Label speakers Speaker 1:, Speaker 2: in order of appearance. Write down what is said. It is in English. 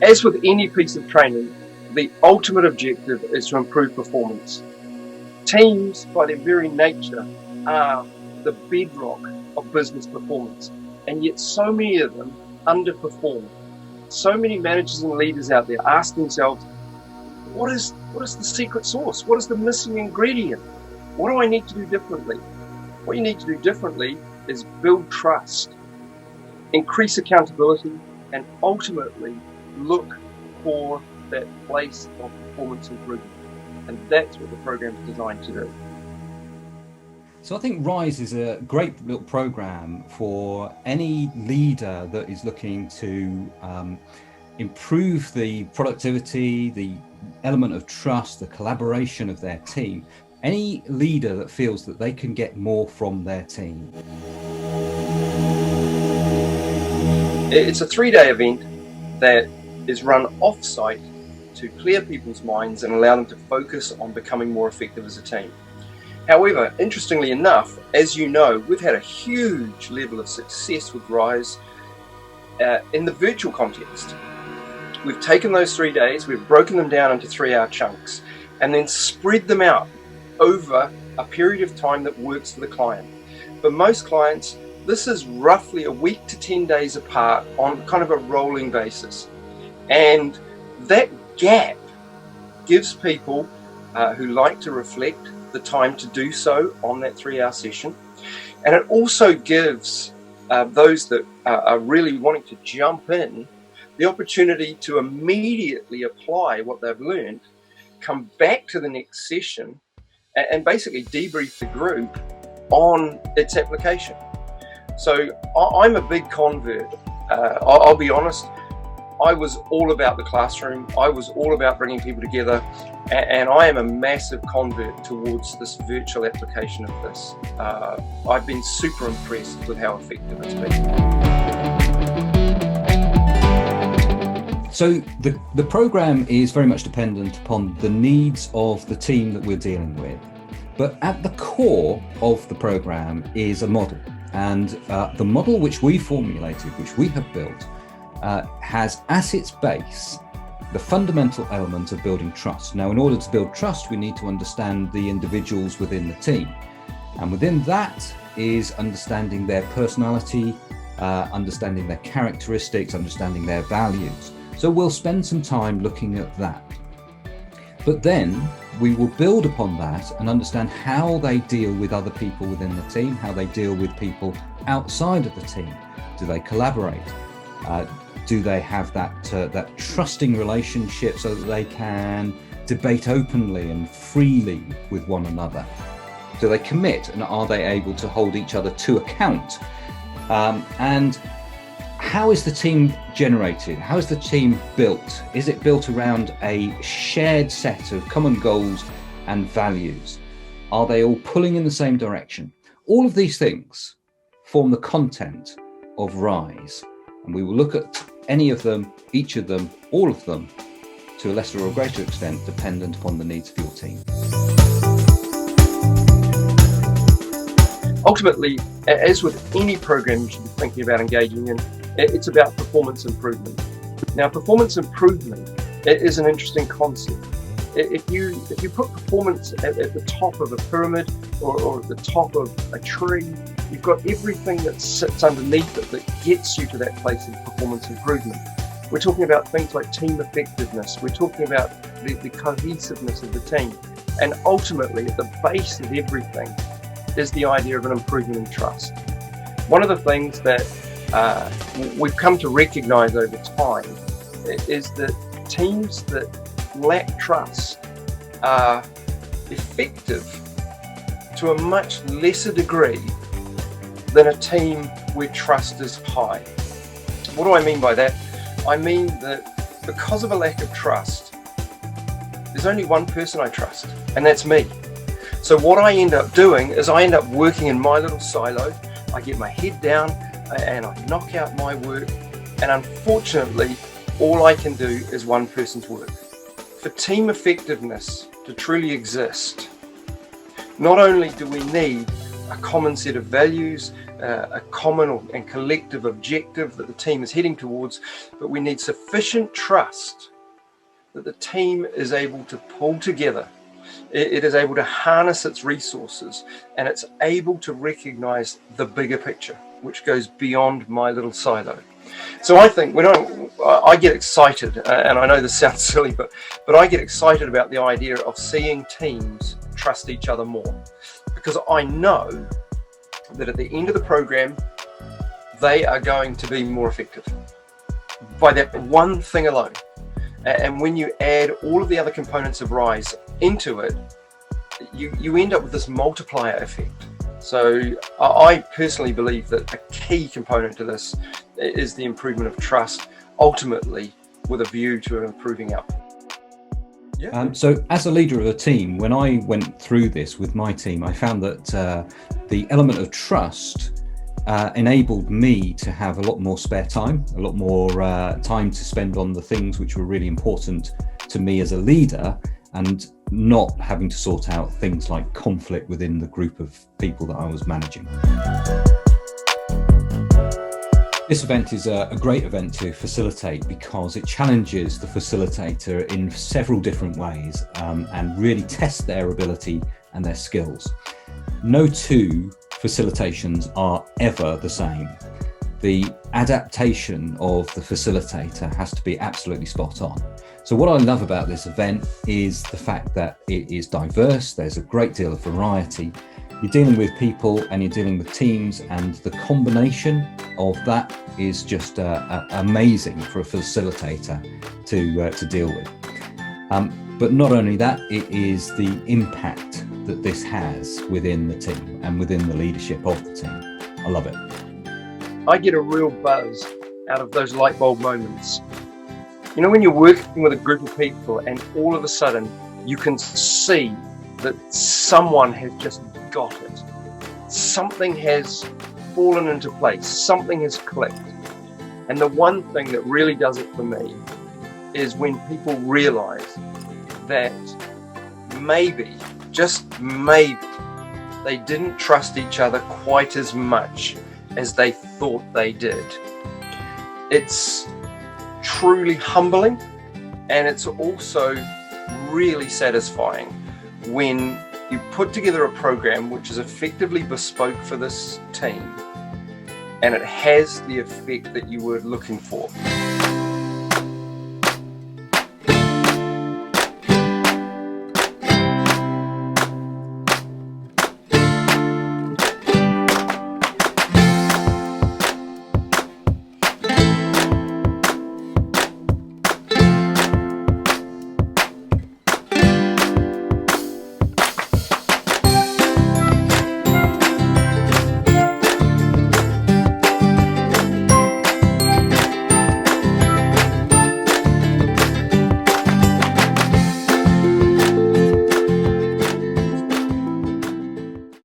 Speaker 1: As with any piece of training, the ultimate objective is to improve performance. Teams, by their very nature, are the bedrock of business performance, and yet so many of them underperform. So many managers and leaders out there ask themselves, what is the secret sauce? What is the missing ingredient? What do I need to do differently? What you need to do differently is build trust, increase accountability, and ultimately look for that place of performance improvement. And that's what the program is designed to do.
Speaker 2: So I think RISE is a great little program for any leader that is looking to improve the productivity, the element of trust, the collaboration of their team. Any leader that feels that they can get more from their team.
Speaker 1: It's a 3-day event that is run off-site to clear people's minds and allow them to focus on becoming more effective as a team. However, interestingly enough, as you know, we've had a huge level of success with RISE in the virtual context. We've taken those 3 days, we've broken them down into 3-hour chunks, and then spread them out over a period of time that works for the client. For most clients, this is roughly a week to 10 days apart on kind of a rolling basis. And that gap gives people who like to reflect the time to do so on that 3-hour session. And it also gives those that are really wanting to jump in the opportunity to immediately apply what they've learned, come back to the next session, and basically debrief the group on its application. So I'm a big convert. I'll be honest, I was all about the classroom. I was all about bringing people together, and I am a massive convert towards this virtual application of this. I've been super impressed with how effective it's been.
Speaker 2: So the program is very much dependent upon the needs of the team that we're dealing with. But at the core of the program is a model. And the model which we formulated, which we have built, has at its base the fundamental element of building trust. Now, in order to build trust, we need to understand the individuals within the team. And within that is understanding their personality, understanding their characteristics, understanding their values. So we'll spend some time looking at that. But then we will build upon that and understand how they deal with other people within the team, how they deal with people outside of the team. Do they collaborate? Do they have that trusting relationship so that they can debate openly and freely with one another? Do they commit, and are they able to hold each other to account? And how is the team generated? How is the team built? Is it built around a shared set of common goals and values? Are they all pulling in the same direction? All of these things form the content of RISE, and we will look at any of them, each of them, all of them, to a lesser or greater extent, dependent upon the needs of your team.
Speaker 1: Ultimately, as with any program you should be thinking about engaging in, it's about performance improvement. Now, performance improvement is an interesting concept. If you put performance at the top of a pyramid or at the top of a tree, you've got everything that sits underneath it that gets you to that place of performance improvement. We're talking about things like team effectiveness. We're talking about the cohesiveness of the team. And ultimately, at the base of everything is the idea of an improvement in trust. One of the things that we've come to recognize over time is that teams that lack trust are effective to a much lesser degree than a team where trust is high. What do I mean by that? I mean that because of a lack of trust, there's only one person I trust, and that's me. So what I end up doing is I end up working in my little silo. I get my head down and I knock out my work, and unfortunately all I can do is one person's work. For team effectiveness to truly exist, not only do we need a common set of values, a common and collective objective that the team is heading towards, but we need sufficient trust that the team is able to pull together. It is able to harness its resources, and it's able to recognize the bigger picture, which goes beyond my little silo. So I think I get excited, and I know this sounds silly, but I get excited about the idea of seeing teams trust each other more, because I know that at the end of the program, they are going to be more effective by that one thing alone. And when you add all of the other components of RISE into it, you end up with this multiplier effect. So I personally believe that a key component to this is the improvement of trust, ultimately with a view to improving output. Yeah.
Speaker 2: So as a leader of a team, when I went through this with my team, I found that the element of trust enabled me to have a lot more spare time, a lot more time to spend on the things which were really important to me as a leader, and not having to sort out things like conflict within the group of people that I was managing. This event is a great event to facilitate because it challenges the facilitator in several different ways and really tests their ability and their skills. No two facilitations are ever the same. The adaptation of the facilitator has to be absolutely spot on. So what I love about this event is the fact that it is diverse, there's a great deal of variety. You're dealing with people and you're dealing with teams, and the combination of that is just amazing for a facilitator to deal with. But not only that, it is the impact that this has within the team and within the leadership of the team. I love it.
Speaker 1: I get a real buzz out of those light bulb moments. You know, when you're working with a group of people and all of a sudden you can see that someone has just got it. Something has fallen into place. Something has clicked. And the one thing that really does it for me is when people realize that maybe, just maybe, they didn't trust each other quite as much as they thought they did. It's truly humbling, and it's also really satisfying when you put together a program which is effectively bespoke for this team and it has the effect that you were looking for.